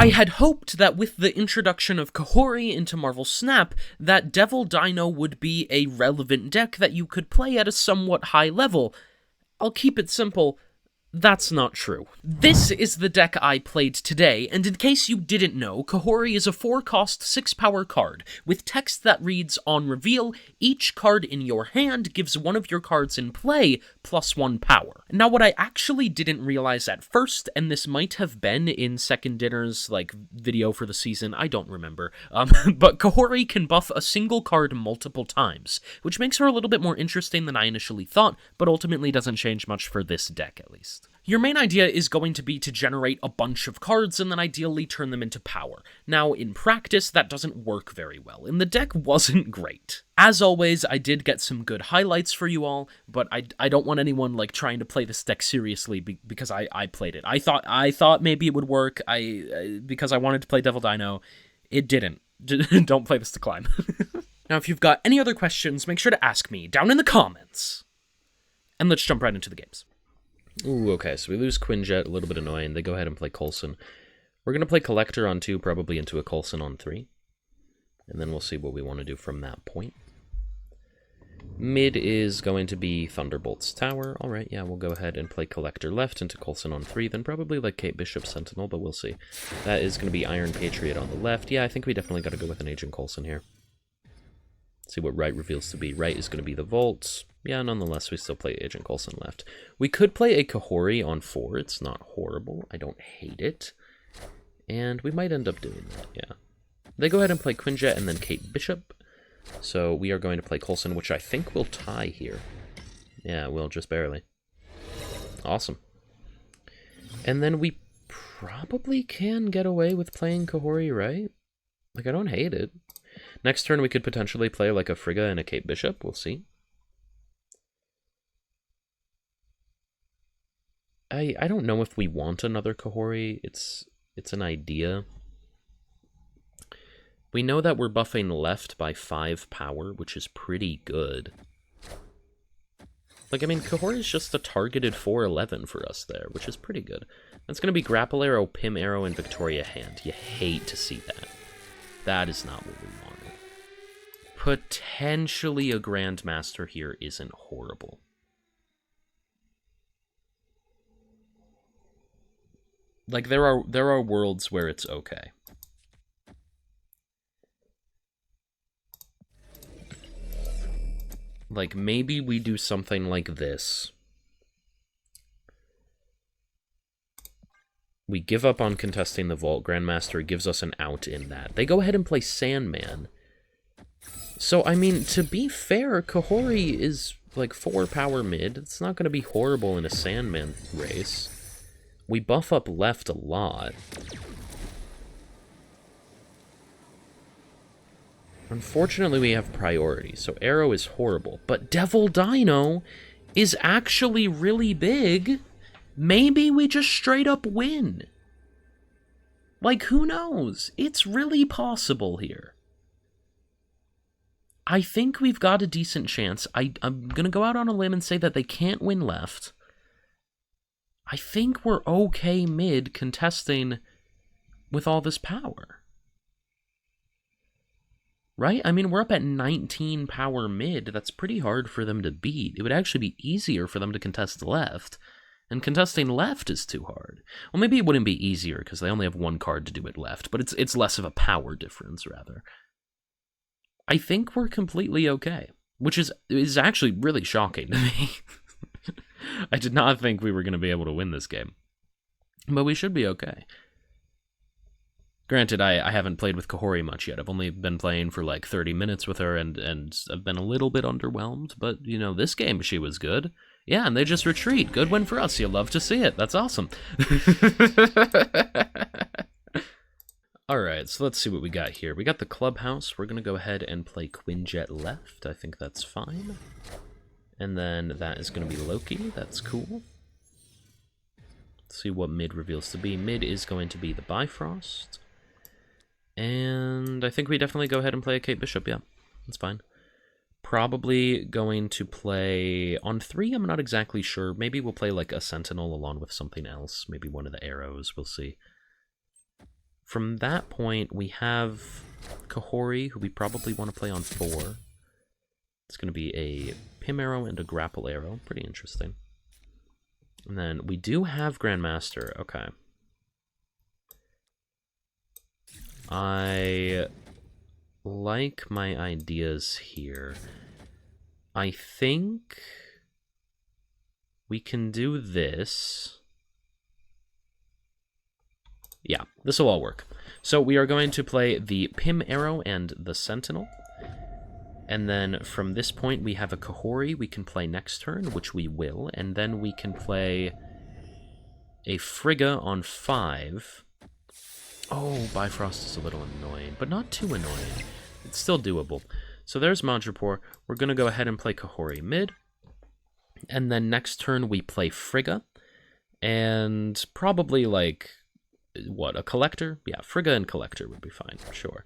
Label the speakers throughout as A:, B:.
A: I had hoped that with the introduction of KAHHORI into Marvel Snap, that Devil Dino would be a relevant deck that you could play at a somewhat high level. I'll keep it simple. That's not true. This is the deck I played today, and in case you didn't know, KAHHORI is a 4-cost, 6-power card, with text that reads, on reveal, each card in your hand gives one of your cards in play +1 power. Now, what I actually didn't realize at first, and this might have been in Second Dinner's, video for the season, I don't remember, but KAHHORI can buff a single card multiple times, which makes her a little bit more interesting than I initially thought, but ultimately doesn't change much for this deck, at least. Your main idea is going to be to generate a bunch of cards and then ideally turn them into power. Now, in practice, that doesn't work very well, and the deck wasn't great. As always, I did get some good highlights for you all, but I don't want anyone, trying to play this deck seriously because I played it. I thought maybe it would work, because I wanted to play Devil Dino. It didn't. Don't play this to climb. Now, if you've got any other questions, make sure to ask me down in the comments. And let's jump right into the games. Ooh, okay, so we lose Quinjet, a little bit annoying. They go ahead and play Coulson. We're going to play Collector on 2, probably into a Coulson on 3. And then we'll see what we want to do from that point. Mid is going to be Thunderbolt's Tower. Alright, yeah, we'll go ahead and play Collector left into Coulson on 3, then probably Kate Bishop Sentinel, but we'll see. That is going to be Iron Patriot on the left. Yeah, I think we definitely got to go with an Agent Coulson here. See what right reveals to be. Right is going to be the Vault. Yeah, nonetheless, we still play Agent Coulson left. We could play a KAHHORI on 4. It's not horrible. I don't hate it. And we might end up doing that, yeah. They go ahead and play Quinjet and then Kate Bishop. So we are going to play Coulson, which I think will tie here. Yeah, we'll just barely. Awesome. And then we probably can get away with playing KAHHORI, right? I don't hate it. Next turn, we could potentially play a Frigga and a Kate Bishop. We'll see. I don't know if we want another KAHHORI. It's an idea. We know that we're buffing left by 5 power, which is pretty good. KAHHORI is just a targeted 4/11 for us there, which is pretty good. That's going to be Grapple Arrow, Pim Arrow, and Victoria Hand. You hate to see that. That is not what we wanted. Potentially a Grandmaster here isn't horrible. There are worlds where it's okay. Maybe we do something like this. We give up on contesting the Vault. Grandmaster gives us an out in that. They go ahead and play Sandman. So, to be fair, KAHHORI is 4 power mid. It's not going to be horrible in a Sandman race. We buff up left a lot. Unfortunately, we have priority, so Arrow is horrible. But Devil Dino is actually really big. Maybe we just straight up win. Who knows? It's really possible here. I think we've got a decent chance. I'm going to go out on a limb and say that they can't win left. I think we're okay mid contesting with all this power. Right? We're up at 19 power mid. That's pretty hard for them to beat. It would actually be easier for them to contest left. And contesting left is too hard. Well, maybe it wouldn't be easier because they only have 1 card to do it left, but it's less of a power difference, rather. I think we're completely okay, which is actually really shocking to me. I did not think we were going to be able to win this game. But we should be okay. Granted, I haven't played with KAHHORI much yet. I've only been playing for 30 minutes with her, and I've been a little bit underwhelmed. But, this game, she was good. Yeah, and they just retreat. Good win for us. You'll love to see it. That's awesome. Alright, so let's see what we got here. We got the Clubhouse. We're going to go ahead and play Quinjet left. I think that's fine. And then that is going to be Loki. That's cool. Let's see what mid reveals to be. Mid is going to be the Bifrost. And I think we definitely go ahead and play a Kate Bishop. Yeah, that's fine. Probably going to play on 3. I'm not exactly sure. Maybe we'll play a Sentinel along with something else. Maybe one of the arrows. We'll see. From that point, we have KAHHORI, who we probably want to play on 4. It's going to be a Pim Arrow and a Grapple Arrow. Pretty interesting. And then we do have Grandmaster. Okay. I like my ideas here. I think we can do this. Yeah, this will all work. So we are going to play the Pim Arrow and the Sentinel. And then from this point, we have a KAHHORI we can play next turn, which we will. And then we can play a Frigga on 5. Oh, Bifrost is a little annoying, but not too annoying. It's still doable. So there's Madripoor. We're going to go ahead and play KAHHORI mid. And then next turn, we play Frigga. And probably like, what, a Collector? Yeah, Frigga and Collector would be fine, sure.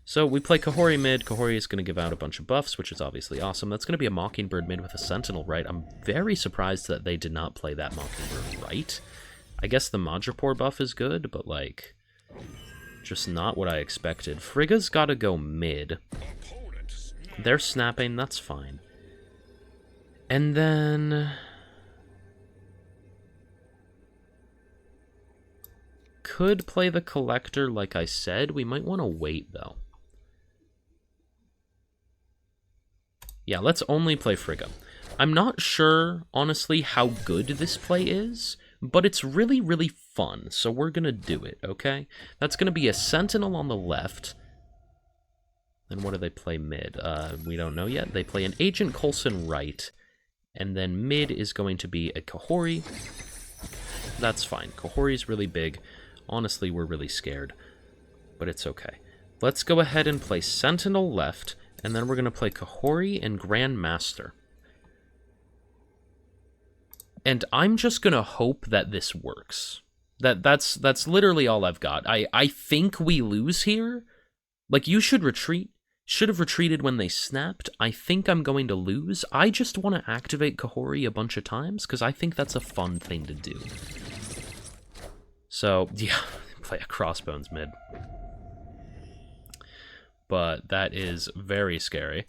A: So we play KAHHORI mid. KAHHORI is going to give out a bunch of buffs, which is obviously awesome. That's going to be a Mockingbird mid with a Sentinel, right? I'm very surprised that they did not play that Mockingbird right. I guess the Madripoor buff is good, but like, just not what I expected. Frigga's got to go mid. They're snapping, that's fine. And then could play the Collector, like I said. We might want to wait, though. Yeah, let's only play Frigga. I'm not sure, honestly, how good this play is, but it's really, really fun, so we're going to do it, okay? That's going to be a Sentinel on the left. Then what do they play mid? We don't know yet. They play an Agent Coulson right, and then mid is going to be a KAHHORI. That's fine. KAHHORI's really big. Honestly, we're really scared, but it's okay. Let's go ahead and play Sentinel left, and then we're going to play KAHHORI and Grandmaster. And I'm just going to hope that this works. That's literally all I've got. I think we lose here. Like, you should retreat. Should have retreated when they snapped. I think I'm going to lose. I just want to activate KAHHORI a bunch of times, because I think that's a fun thing to do. So, yeah, play a Crossbones mid. But that is very scary.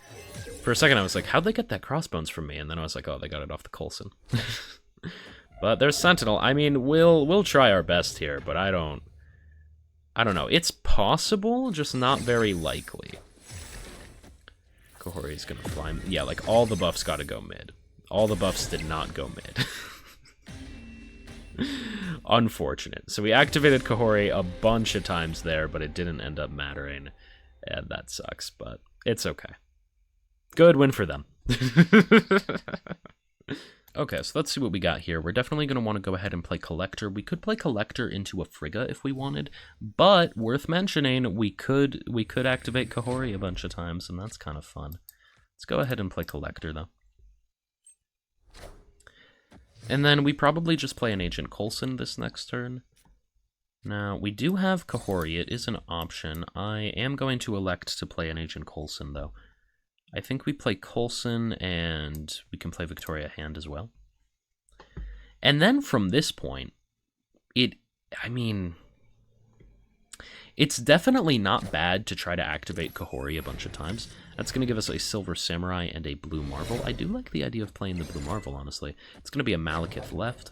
A: For a second, I was like, how'd they get that Crossbones from me? And then I was like, oh, they got it off the Coulson. But there's Sentinel. I mean, we'll try our best here, but I don't know. It's possible, just not very likely. KAHHORI's gonna fly. Yeah, like, all the buffs gotta go mid. All the buffs did not go mid. Unfortunate. So we activated KAHHORI a bunch of times there, but it didn't end up mattering. And that sucks, but it's okay. Good win for them. Okay, so let's see what we got here. We're definitely going to want to go ahead and play Collector. We could play Collector into a Frigga if we wanted, but worth mentioning, we could activate KAHHORI a bunch of times, and that's kind of fun. Let's go ahead and play Collector, though. And then we probably just play an Agent Coulson this next turn. Now, we do have KAHHORI. It is an option. I am going to elect to play an Agent Coulson, though. I think we play Coulson, and we can play Victoria Hand as well. And then from this point, it's definitely not bad to try to activate KAHHORI a bunch of times. That's going to give us a Silver Samurai and a Blue Marvel. I do like the idea of playing the Blue Marvel, honestly. It's going to be a Malekith left.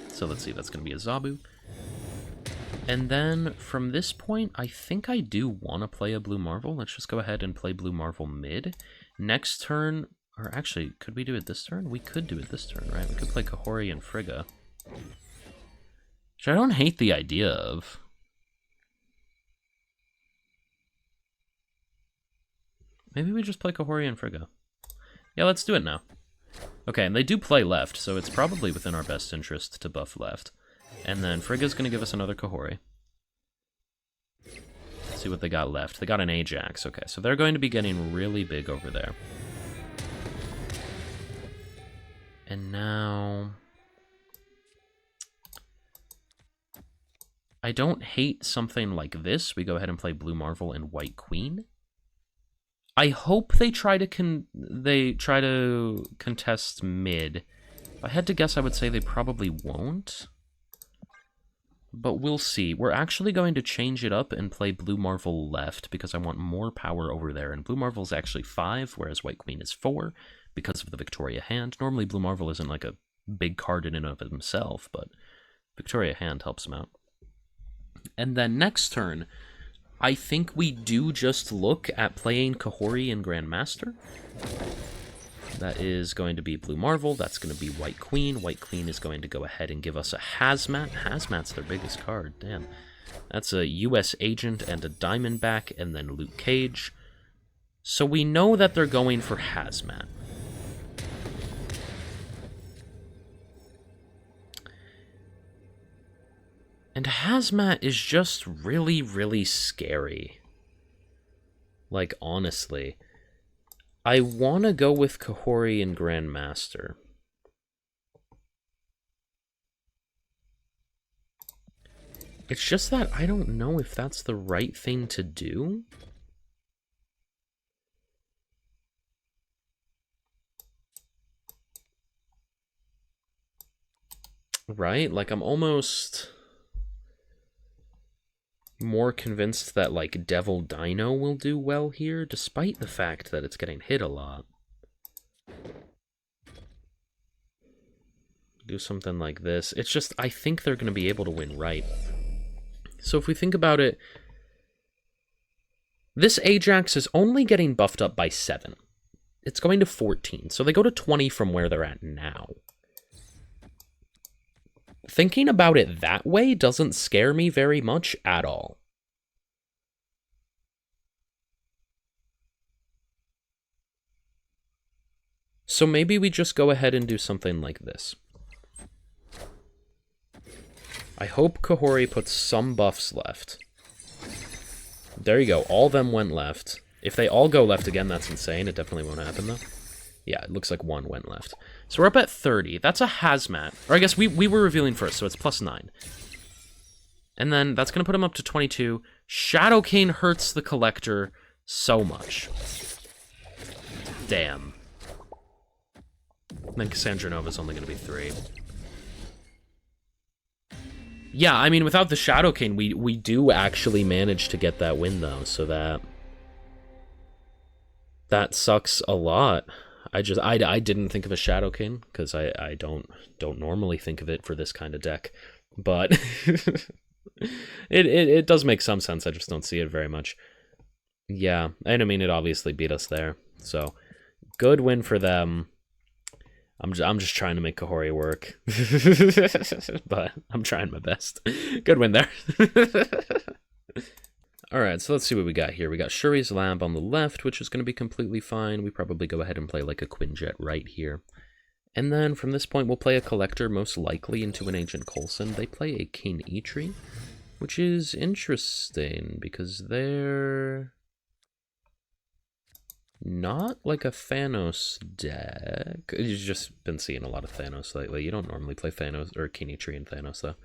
A: So let's see, that's going to be a Zabu. And then from this point, I think I do want to play a Blue Marvel. Let's just go ahead and play Blue Marvel mid. Next turn, or actually, could we do it this turn? We could do it this turn, right? We could play KAHHORI and Frigga, which I don't hate the idea of. Maybe we just play KAHHORI and Frigga. Yeah, let's do it now. Okay, and they do play left, so it's probably within our best interest to buff left. And then Frigga's going to give us another KAHHORI. Let's see what they got left. They got an Ajax. Okay, so they're going to be getting really big over there. And now I don't hate something like this. We go ahead and play Blue Marvel and White Queen. I hope they try to contest mid. If I had to guess, I would say they probably won't. but we'll see. We're actually going to change it up and play Blue Marvel left because I want more power over there. And Blue Marvel is actually 5, whereas White Queen is 4 because of the Victoria hand. Normally, Blue Marvel isn't like a big card in and of himself, but Victoria hand helps him out. And then next turn, I think we do just look at playing KAHHORI and Grandmaster. That is going to be Blue Marvel. That's going to be White Queen. White Queen is going to go ahead and give us a Hazmat. Hazmat's their biggest card. Damn. That's a U.S. Agent and a Diamondback, and then Luke Cage. So we know that they're going for Hazmat. And Hazmat is just really, really scary. Like, honestly. I want to go with KAHHORI and Grandmaster. It's just that I don't know if that's the right thing to do. Right? Like, I'm almost more convinced that, like, Devil Dino will do well here, despite the fact that it's getting hit a lot. Do something like this. It's just, I think they're going to be able to win right. So if we think about it, this Ajax is only getting buffed up by 7. It's going to 14, so they go to 20 from where they're at now. Thinking about it that way doesn't scare me very much at all. So maybe we just go ahead and do something like this. I hope KAHHORI puts some buffs left. There you go. All them went left. If they all go left again, that's insane. It definitely won't happen, though. Yeah, it looks like 1 went left. So we're up at 30. That's a Hazmat. Or I guess we were revealing first, so it's +9. And then that's going to put him up to 22. Shadow Cane hurts the Collector so much. Damn. And then Cassandra Nova's only going to be 3. Yeah, I mean, without the Shadow Cane, we do actually manage to get that win, though, so that sucks a lot. I didn't think of a Shadow Cane, because I don't normally think of it for this kind of deck, but it does make some sense. I just don't see it very much. Yeah, and I mean, it obviously beat us there, so good win for them. I'm just trying to make KAHHORI work, but I'm trying my best. Good win there. Alright, so let's see what we got here. We got Shuri's Lab on the left, which is going to be completely fine. We probably go ahead and play like a Quinjet right here. And then from this point, we'll play a Collector, most likely into an Agent Coulson. They play a King Eitri, which is interesting because they're not like a Thanos deck. You've just been seeing a lot of Thanos lately. You don't normally play Thanos or King Eitri and Thanos, though.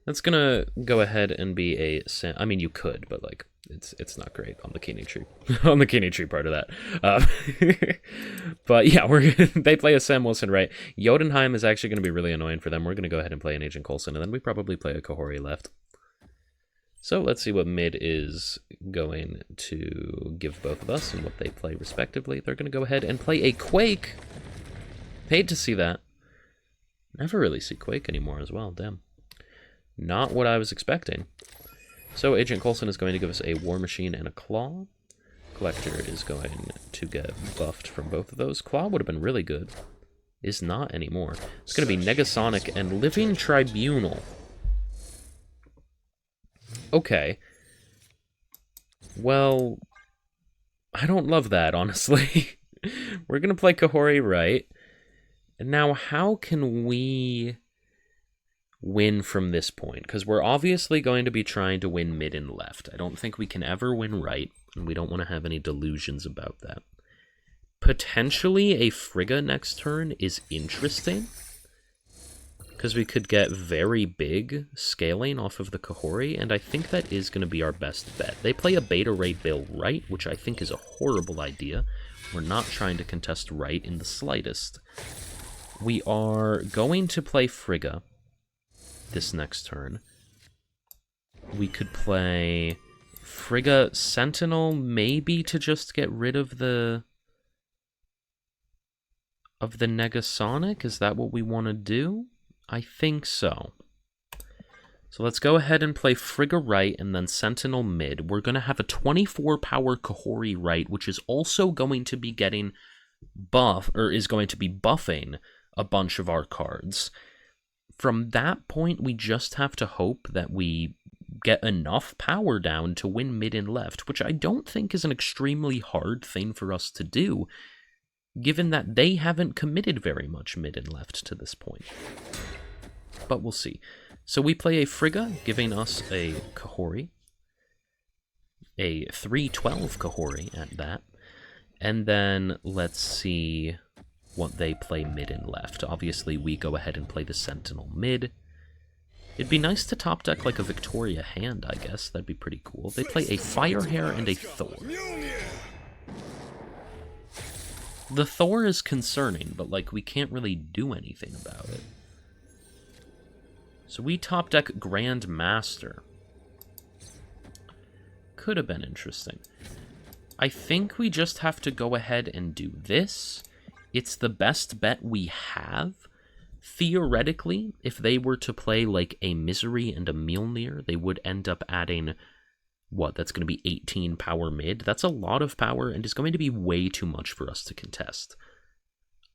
A: That's gonna go ahead and be a Sam. I mean, you could, but like it's not great on the King Eitri on the King Eitri part of that. But yeah, they play a Sam Wilson right. Jotunheim is actually gonna be really annoying for them. We're gonna go ahead and play an Agent Coulson, and then we probably play a KAHHORI left. So let's see what mid is going to give both of us and what they play respectively. They're gonna go ahead and play a Quake. Paid to see that. Never really see Quake anymore as well. Damn. Not what I was expecting. So Agent Coulson is going to give us a War Machine and a Claw. Collector is going to get buffed from both of those. Claw would have been really good. Is not anymore. It's going to be Negasonic and Living Tribunal. Okay. Well, I don't love that, honestly. We're going to play KAHHORI right. And now how can we win from this point? Because we're obviously going to be trying to win mid and left. I don't think we can ever win right, and we don't want to have any delusions about that. Potentially a Frigga next turn is interesting, because we could get very big scaling off of the KAHHORI, and I think that is going to be our best bet. They play a Beta Ray Bill right, which I think is a horrible idea. We're not trying to contest right in the slightest. We are going to play Frigga this next turn. We could play Frigga Sentinel, maybe to just get rid of the Negasonic. Is that what we want to do? I think so. So let's go ahead and play Frigga right and then Sentinel mid. We're going to have a 24 power KAHHORI right, which is also going to be getting is going to be buffing a bunch of our cards. From that point, we just have to hope that we get enough power down to win mid and left, which I don't think is an extremely hard thing for us to do, given that they haven't committed very much mid and left to this point. But we'll see. So we play a Frigga, giving us a KAHHORI, a 3/12 KAHHORI at that, and then let's see what they play mid and left. Obviously, we go ahead and play the Sentinel mid. It'd be nice to top deck like a Victoria hand, I guess. That'd be pretty cool. They play a Firehair and a Thor. The Thor is concerning, but like we can't really do anything about it. So we top deck Grand Master. Could have been interesting. I think we just have to go ahead and do this. It's the best bet we have. Theoretically, if they were to play like a Misery and a Mjolnir, they would end up adding, what, that's going to be 18 power mid? That's a lot of power and is going to be way too much for us to contest.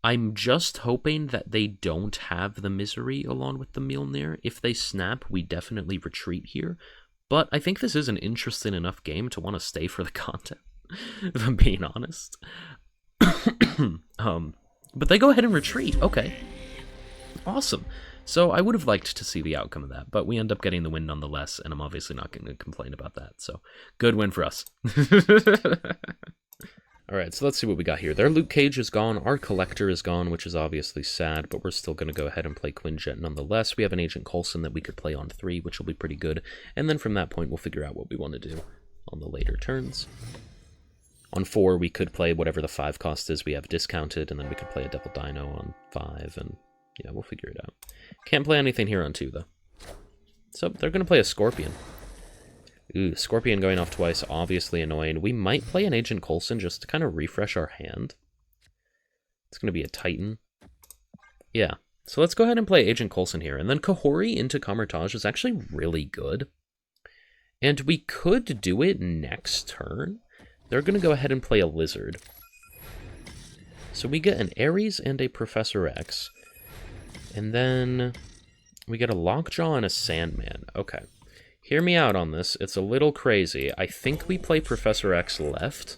A: I'm just hoping that they don't have the Misery along with the Mjolnir. If they snap, we definitely retreat here. But I think this is an interesting enough game to want to stay for the content, if I'm being honest. But they go ahead and retreat. Okay. Awesome. So I would have liked to see the outcome of that, but we end up getting the win nonetheless, and I'm obviously not going to complain about that. So good win for us. Alright, so let's see what we got here. Their Luke Cage is gone, our Collector is gone, which is obviously sad, but we're still going to go ahead and play Quinjet nonetheless. We have an Agent Coulson that we could play on 3, which will be pretty good, and then from that point we'll figure out what we want to do on the later turns. On 4, we could play whatever the 5 cost is we have discounted, and then we could play a Devil Dino on 5, and yeah, we'll figure it out. Can't play anything here on 2, though. So, they're going to play a Scorpion. Ooh, Scorpion going off twice, obviously annoying. We might play an Agent Coulson just to kind of refresh our hand. It's going to be a Titan. Yeah, so let's go ahead and play Agent Coulson here. And then KAHHORI into Kamar-Taj is actually really good. And we could do it next turn. They're going to go ahead and play a Lizard. So we get an Ares and a Professor X. And then we get a Lockjaw and a Sandman. Okay. Hear me out on this. It's a little crazy. I think we play Professor X left.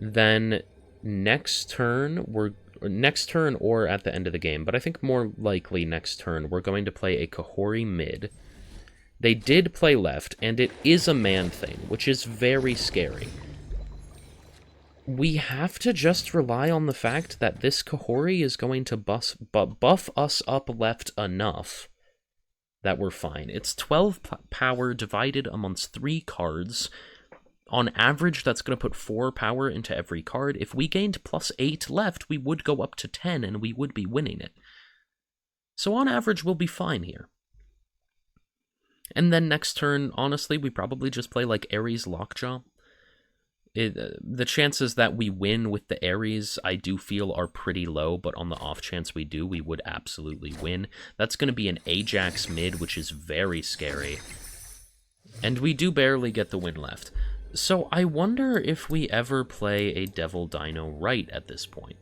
A: Then next turn or at the end of the game, but I think more likely next turn, we're going to play a KAHHORI mid. They did play left, and it is a man thing, which is very scary. We have to just rely on the fact that this KAHHORI is going to buff us up left enough that we're fine. It's 12 power divided amongst 3 cards. On average, that's going to put 4 power into every card. If we gained +8 left, we would go up to 10, and we would be winning it. So on average, we'll be fine here. And then next turn, honestly, we probably just play like Ares Lockjaw. The chances that we win with the Ares, I do feel, are pretty low, but on the off chance we do, we would absolutely win. That's going to be an Ajax mid, which is very scary. And we do barely get the win left. So I wonder if we ever play a Devil Dino right at this point.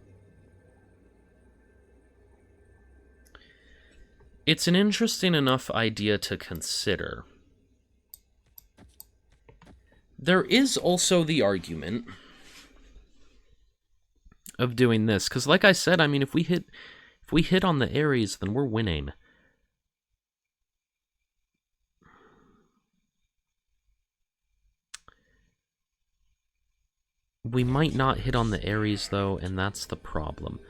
A: It's an interesting enough idea to consider. There is also the argument of doing this, because like I said, I mean, if we hit on the Ares, then we're winning. We might not hit on the Ares, though, and that's the problem.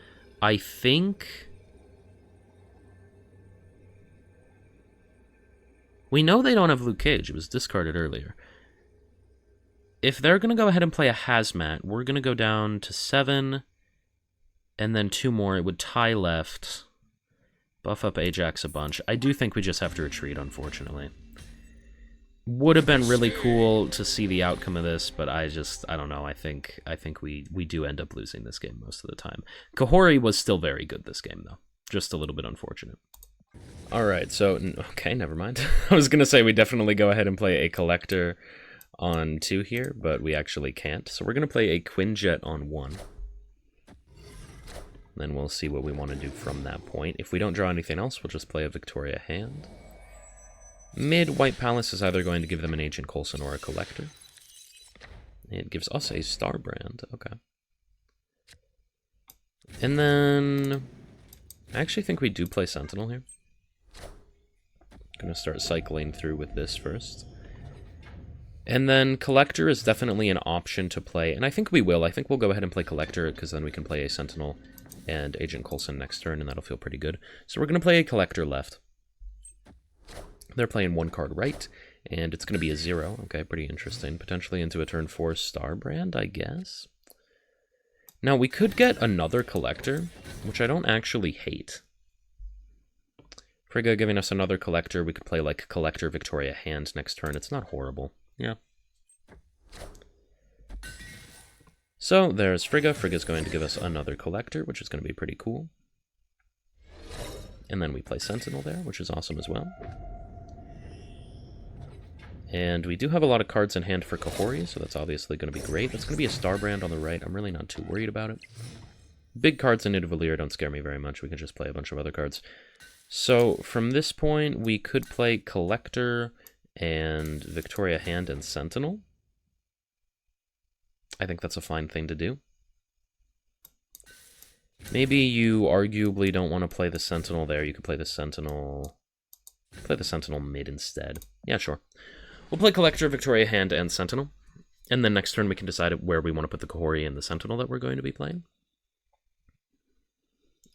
A: I think we know they don't have Luke Cage. It was discarded earlier. If they're going to go ahead and play a Hazmat, we're going to go down to 7, and then 2 more. It would tie left, buff up Ajax a bunch. I do think we just have to retreat, unfortunately. Would have been really cool to see the outcome of this, but I don't know. I think we do end up losing this game most of the time. KAHHORI was still very good this game, though. Just a little bit unfortunate. Alright, so, okay, never mind. I was gonna say we definitely go ahead and play a Collector on 2 here, but we actually can't. So we're gonna play a Quinjet on 1. Then we'll see what we want to do from that point. If we don't draw anything else, we'll just play a Victoria hand. Mid, White Palace is either going to give them an Ancient Coulson or a Collector. It gives us a Starbrand, okay. And then... I actually think we do play Sentinel here. Gonna start cycling through with this first. And then Collector is definitely an option to play, and I think we will. I think we'll go ahead and play Collector, because then we can play a Sentinel and Agent Coulson next turn, and that'll feel pretty good. So we're gonna play a Collector left. They're playing 1 card right, and it's going to be a 0. Okay, pretty interesting. Potentially into a turn 4 Starbrand, I guess. Now, we could get another Collector, which I don't actually hate. Frigga giving us another Collector. We could play, like, Collector Victoria hand next turn. It's not horrible. Yeah. So, there's Frigga. Frigga's going to give us another Collector, which is going to be pretty cool. And then we play Sentinel there, which is awesome as well. And we do have a lot of cards in hand for KAHHORI, so that's obviously going to be great. That's going to be a Starbrand on the right. I'm really not too worried about it. Big cards in Nidavellir don't scare me very much. We can just play a bunch of other cards. So from this point, we could play Collector and Victoria Hand and Sentinel. I think that's a fine thing to do. Maybe you arguably don't want to play the Sentinel there. You could play the Sentinel... Play the Sentinel mid instead. Yeah, sure. We'll play Collector, Victoria Hand, and Sentinel. And then next turn we can decide where we want to put the KAHHORI and the Sentinel that we're going to be playing.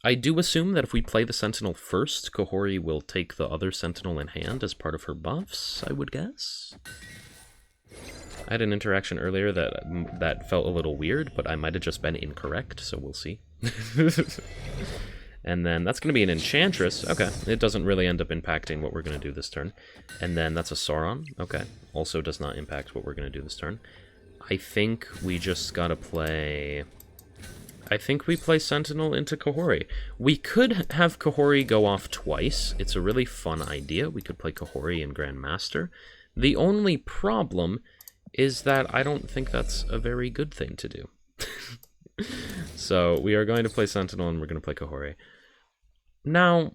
A: I do assume that if we play the Sentinel first, KAHHORI will take the other Sentinel in hand as part of her buffs, I would guess. I had an interaction earlier that felt a little weird, but I might have just been incorrect, so we'll see. And then that's going to be an Enchantress. Okay, it doesn't really end up impacting what we're going to do this turn. And then that's a Sauron. Okay, also does not impact what we're going to do this turn. I think we just got to play... I think we play Sentinel into KAHHORI. We could have KAHHORI go off twice. It's a really fun idea. We could play KAHHORI and Grandmaster. The only problem is that I don't think that's a very good thing to do. So we are going to play Sentinel and we're going to play KAHHORI. Now,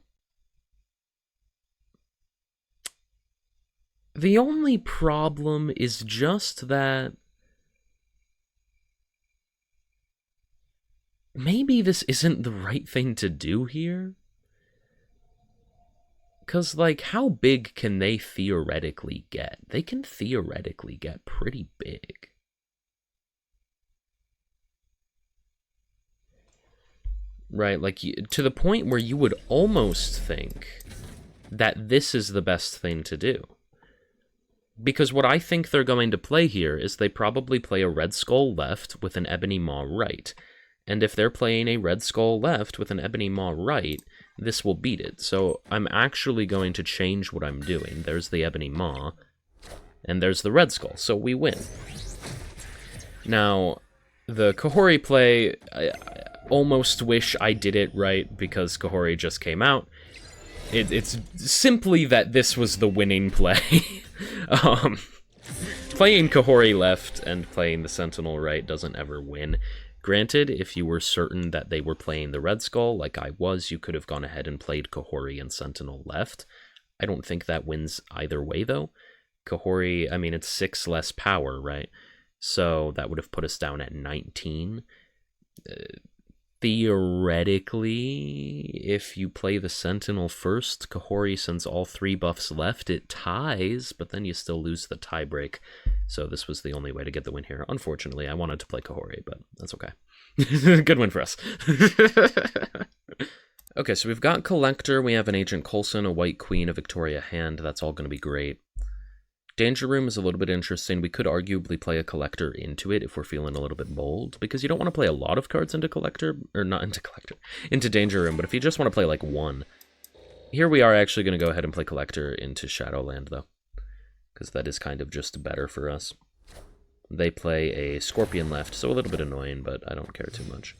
A: the only problem is just that maybe this isn't the right thing to do here. Because, like, how big can they theoretically get? They can theoretically get pretty big. Right, like, to the point where you would almost think that this is the best thing to do. Because what I think they're going to play here is they probably play a Red Skull left with an Ebony Maw right. And if they're playing a Red Skull left with an Ebony Maw right, this will beat it. So I'm actually going to change what I'm doing. There's the Ebony Maw, and there's the Red Skull, so we win. Now, the KAHHORI play... I almost wish I did it right because KAHHORI just came out. It's simply that this was the winning play. Playing KAHHORI left and playing the Sentinel right doesn't ever win. Granted, if you were certain that they were playing the Red Skull, like I was, you could have gone ahead and played KAHHORI and Sentinel left. I don't think that wins either way, though. KAHHORI, I mean, it's 6 less power, right? So that would have put us down at 19. Theoretically, if you play the Sentinel first, KAHHORI sends all 3 buffs left, it ties, but then you still lose the tiebreak. So this was the only way to get the win here. Unfortunately, I wanted to play KAHHORI, but that's okay. Good win for us. Okay, so we've got Collector, we have an Agent Coulson, a White Queen, a Victoria Hand. That's all going to be great. Danger Room is a little bit interesting. We could arguably play a Collector into it if we're feeling a little bit bold, because you don't want to play a lot of cards into Collector, or not into Collector, into Danger Room, but if you just want to play like 1. Here we are actually going to go ahead and play Collector into Shadowland, though. because that is kind of just better for us. They play a Scorpion left, so a little bit annoying, but I don't care too much.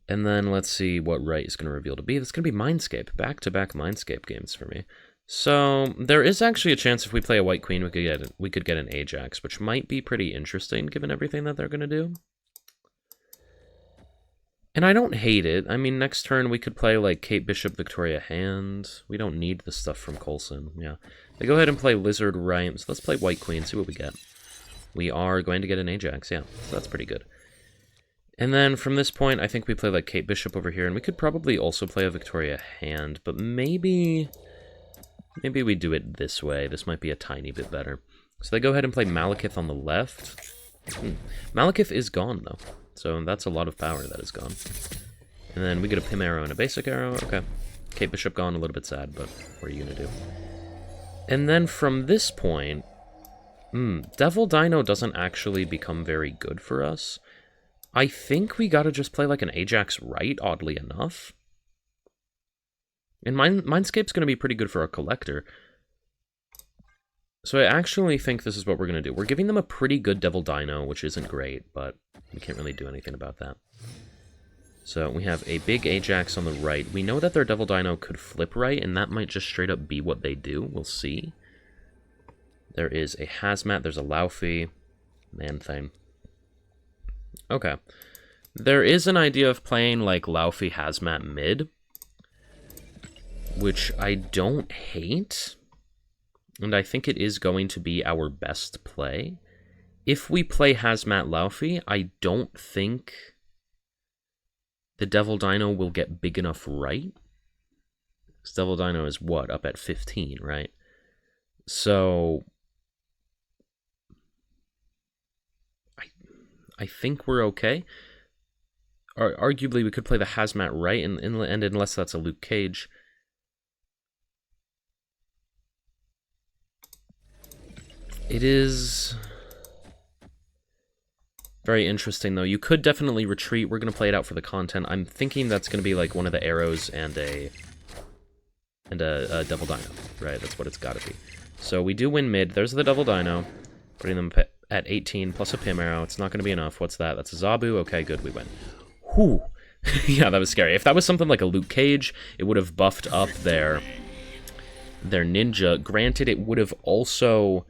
A: And then let's see what right is going to reveal to be. That's going to be Mindscape. Back-to-back Mindscape games for me. So there is actually a chance if we play a white queen, we could get an Ajax, which might be pretty interesting given everything that they're going to do. And I don't hate it. I mean, next turn we could play like Kate Bishop Victoria hand. We don't need the stuff from Coulson. Yeah. They go ahead and play Lizard right. So let's play white queen, see what we get. We are going to get an Ajax, yeah. So that's pretty good. And then from this point, I think we play like Kate Bishop over here, and we could probably also play a Victoria hand, but maybe we do it this way. This might be a tiny bit better. So they go ahead and play Malekith on the left. Malekith is gone, though. So that's a lot of power that is gone. And then we get a Pim arrow and a basic arrow. Okay. Kate Bishop gone, a little bit sad, but what are you going to do? And then from this point, Devil Dino doesn't actually become very good for us. I think we gotta just play like an Ajax right, oddly enough. And Mindscape's gonna be pretty good for our collector. So I actually think this is what we're gonna do. We're giving them a pretty good Devil Dino, which isn't great, but we can't really do anything about that. So we have a big Ajax on the right. We know that their Devil Dino could flip right, and that might just straight up be what they do. We'll see. There is a Hazmat, there's a Laufey. Man thing. Okay. There is an idea of playing, like, Laufey Hazmat mid, which I don't hate, and I think it is going to be our best play. If we play Hazmat Laufey, I don't think the Devil Dino will get big enough right. Because Devil Dino is, what, up at 15, right? So I think we're okay. Or arguably, we could play the Hazmat right, and unless that's a Luke Cage. It is very interesting, though. You could definitely retreat. We're going to play it out for the content. I'm thinking that's going to be like one of the arrows and a Devil Dino, right? That's what it's got to be. So we do win mid. There's the Devil Dino, putting them at 18 plus a Pim arrow. It's not going to be enough. What's that? That's a Zabu. Okay, good. We win. Whew. Yeah, that was scary. If that was something like a Luke Cage, it would have buffed up their ninja. Granted, it would have also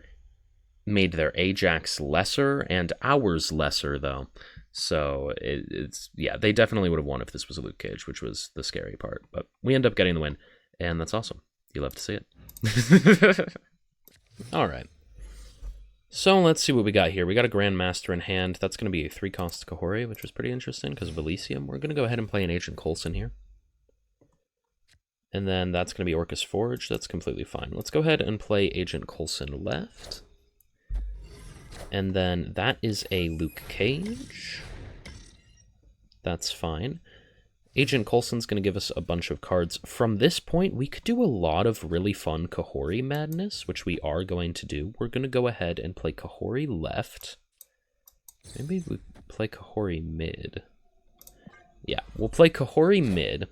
A: made their Ajax lesser and ours lesser, though. So it's yeah, they definitely would have won if this was a Luke Cage, which was the scary part. But we end up getting the win, and that's awesome. You love to see it. All right. So let's see what we got here. We got a Grandmaster in hand. That's going to be a 3-cost KAHHORI, which was pretty interesting because of Elysium. We're going to go ahead and play an Agent Coulson here. And then that's going to be Orcus Forge. That's completely fine. Let's go ahead and play Agent Coulson left. And then that is a Luke Cage. That's fine. Agent Coulson's going to give us a bunch of cards. From this point, we could do a lot of really fun KAHHORI madness, which we are going to do. We're going to go ahead and play KAHHORI left. Maybe we play KAHHORI mid. Yeah, we'll play KAHHORI mid.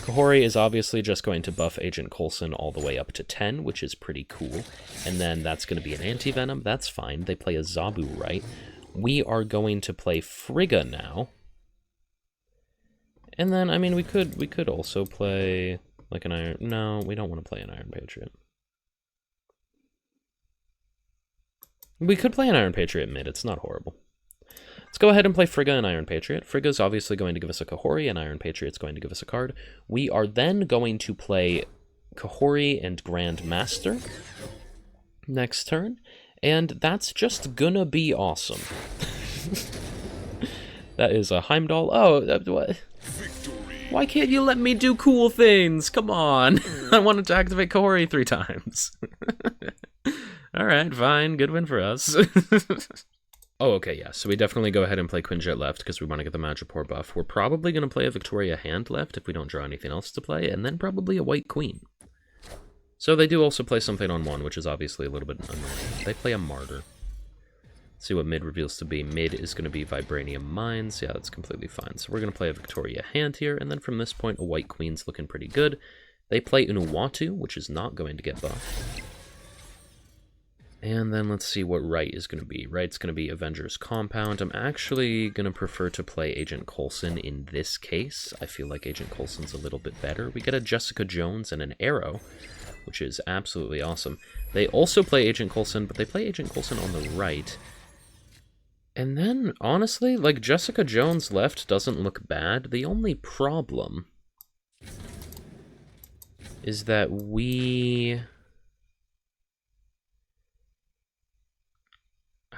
A: KAHHORI is obviously just going to buff Agent Coulson all the way up to 10, which is pretty cool. And then that's going to be an Anti-Venom. That's fine. They play a Zabu, right? We are going to play Frigga now. And then, I mean, we could also play, like, an Iron... No, we don't want to play an Iron Patriot. We could play an Iron Patriot mid. It's not horrible. Let's go ahead and play Frigga and Iron Patriot. Frigga's obviously going to give us a KAHHORI, and Iron Patriot's going to give us a card. We are then going to play KAHHORI and Grandmaster next turn, and that's just gonna be awesome. That is a Heimdall. Oh, what? Why can't you let me do cool things? Come on. I wanted to activate KAHHORI 3 times. Alright, fine. Good win for us. Oh, okay, yeah. So we definitely go ahead and play Quinjet left because we want to get the Madripoor buff. We're probably going to play a Victoria hand left if we don't draw anything else to play, and then probably a White Queen. So they do also play something on 1, which is obviously a little bit annoying. They play a Martyr. See what mid reveals to be. Mid is going to be Vibranium Mines. Yeah, that's completely fine. So we're going to play a Victoria hand here, and then from this point, a White Queen's looking pretty good. They play Unuwatu, which is not going to get buffed. And then let's see what right is going to be. Right's going to be Avengers Compound. I'm actually going to prefer to play Agent Coulson in this case. I feel like Agent Coulson's a little bit better. We get a Jessica Jones and an Arrow, which is absolutely awesome. They also play Agent Coulson, but they play Agent Coulson on the right. And then, honestly, like, Jessica Jones left doesn't look bad. The only problem is that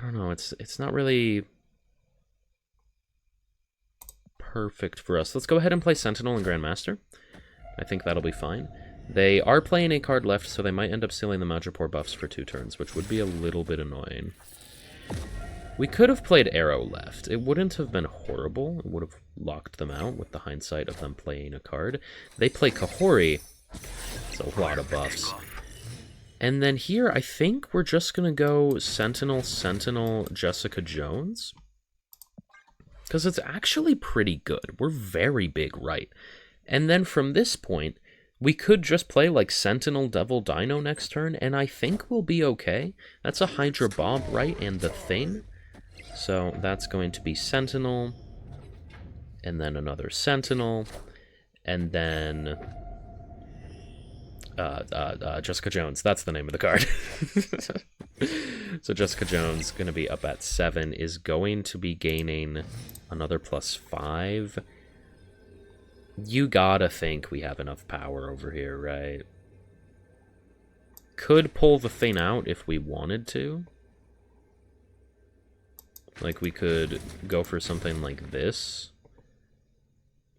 A: I don't know, it's not really perfect for us. Let's go ahead and play Sentinel and Grandmaster. I think that'll be fine. They are playing a card left, so they might end up stealing the Madripoor buffs for 2 turns, which would be a little bit annoying. We could have played Arrow left. It wouldn't have been horrible. It would have locked them out with the hindsight of them playing a card. They play KAHHORI. It's a lot of buffs. And then here, I think we're just going to go Sentinel, Sentinel, Jessica Jones. Because it's actually pretty good. We're very big right. And then from this point, we could just play like Sentinel, Devil, Dino next turn, and I think we'll be okay. That's a Hydra Bob, right, and the Thing. So that's going to be Sentinel, and then another Sentinel, and then Jessica Jones. That's the name of the card. So Jessica Jones, going to be up at 7, is going to be gaining another +5. You gotta think we have enough power over here, right? Could pull the Thing out if we wanted to. Like, we could go for something like this.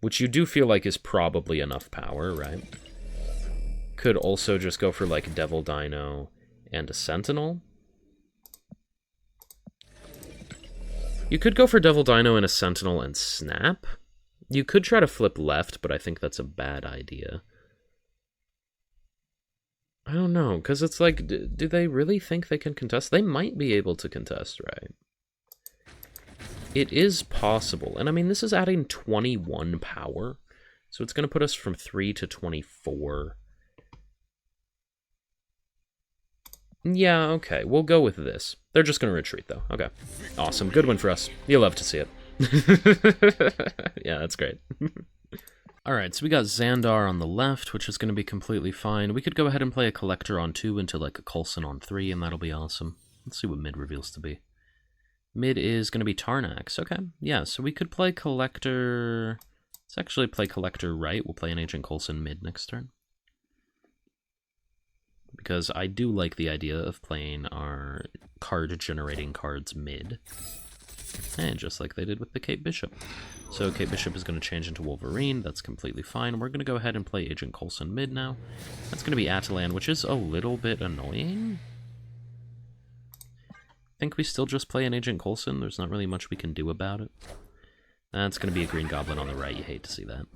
A: Which you do feel like is probably enough power, right? Could also just go for, like, Devil Dino and a Sentinel. You could go for Devil Dino and a Sentinel and Snap. You could try to flip left, but I think that's a bad idea. I don't know, because it's like, do they really think they can contest? They might be able to contest, right? It is possible. And I mean, this is adding 21 power. So it's going to put us from 3 to 24. Yeah, okay. We'll go with this. They're just going to retreat, though. Okay. Awesome. Good win for us. You love to see it. Yeah, that's great. Alright, so we got Xandar on the left, which is going to be completely fine. We could go ahead and play a Collector on 2 into, like, a Coulson on 3, and that'll be awesome. Let's see what mid reveals to be. Mid is going to be Tarnax. Okay, yeah, so we could play Collector... Let's actually play Collector right. We'll play an Agent Coulson mid next turn. Because I do like the idea of playing our card-generating cards mid. And just like they did with the Kate Bishop. So Kate Bishop is going to change into Wolverine. That's completely fine. We're going to go ahead and play Agent Coulson mid now. That's going to be Atalan, which is a little bit annoying. I think we still just play an Agent Coulson. There's not really much we can do about it. That's going to be a Green Goblin on the right. You hate to see that.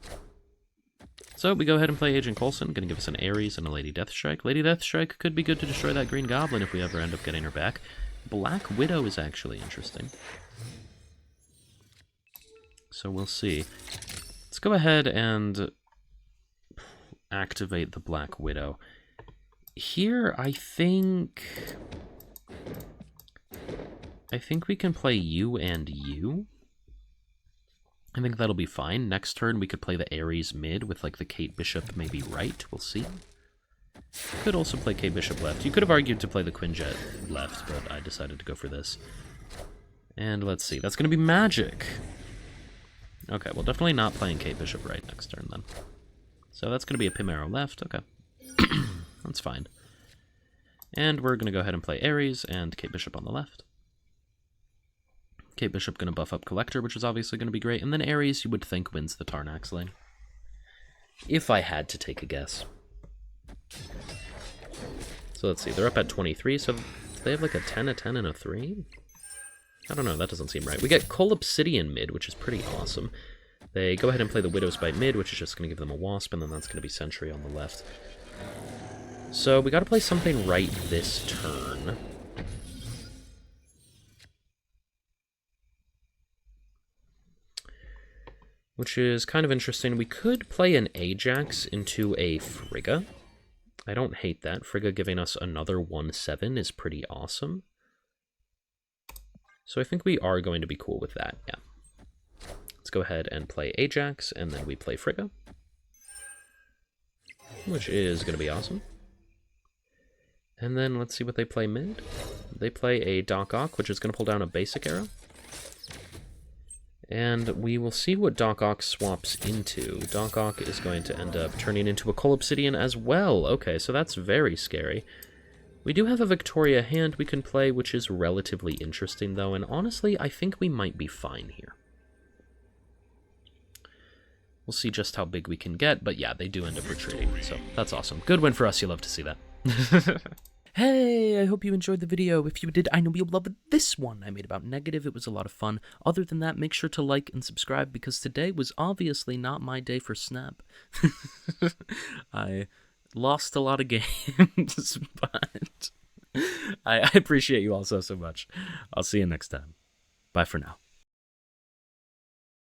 A: So we go ahead and play Agent Coulson. Going to give us an Ares and a Lady Deathstrike. Lady Deathstrike could be good to destroy that Green Goblin if we ever end up getting her back. Black Widow is actually interesting. So we'll see. Let's go ahead and activate the Black Widow. Here, I think we can play you and you. I think that'll be fine. Next turn, we could play the Ares mid with, like, the Kate Bishop maybe right. We'll see. Could also play Kate Bishop left. You could have argued to play the Quinjet left, but I decided to go for this. And let's see. That's going to be Magic. Okay, well, definitely not playing Kate Bishop right next turn, then. So that's going to be a Pimero left. Okay. That's fine. And we're going to go ahead and play Ares and Kate Bishop on the left. Kate Bishop going to buff up Collector, which is obviously going to be great. And then Ares, you would think, wins the Tarnax lane. If I had to take a guess. So let's see. They're up at 23, so they have like a 10, a 10, and a 3? I don't know. That doesn't seem right. We get Cull Obsidian mid, which is pretty awesome. They go ahead and play the Widow's Bite mid, which is just going to give them a Wasp, and then that's going to be Sentry on the left. So we got to play something right this turn. Which is kind of interesting. We could play an Ajax into a Frigga. I don't hate that. Frigga giving us another 1/7 is pretty awesome. So I think we are going to be cool with that, yeah. Let's go ahead and play Ajax, and then we play Frigga, which is going to be awesome. And then let's see what they play mid. They play a Doc Ock, which is going to pull down a basic arrow. And we will see what Doc Ock swaps into. Doc Ock is going to end up turning into a Coal Obsidian as well. Okay, so that's very scary. We do have a Victoria hand we can play, which is relatively interesting, though, and honestly, I think we might be fine here. We'll see just how big we can get, but yeah, they do end up retreating, so that's awesome. Good win for us, you love to see that. Hey, I hope you enjoyed the video. If you did, I know you'll love this one I made about negative. It was a lot of fun. Other than that, make sure to like and subscribe, because today was obviously not my day for Snap. I lost a lot of games, but I appreciate you all so much. I'll see you next time. Bye for now.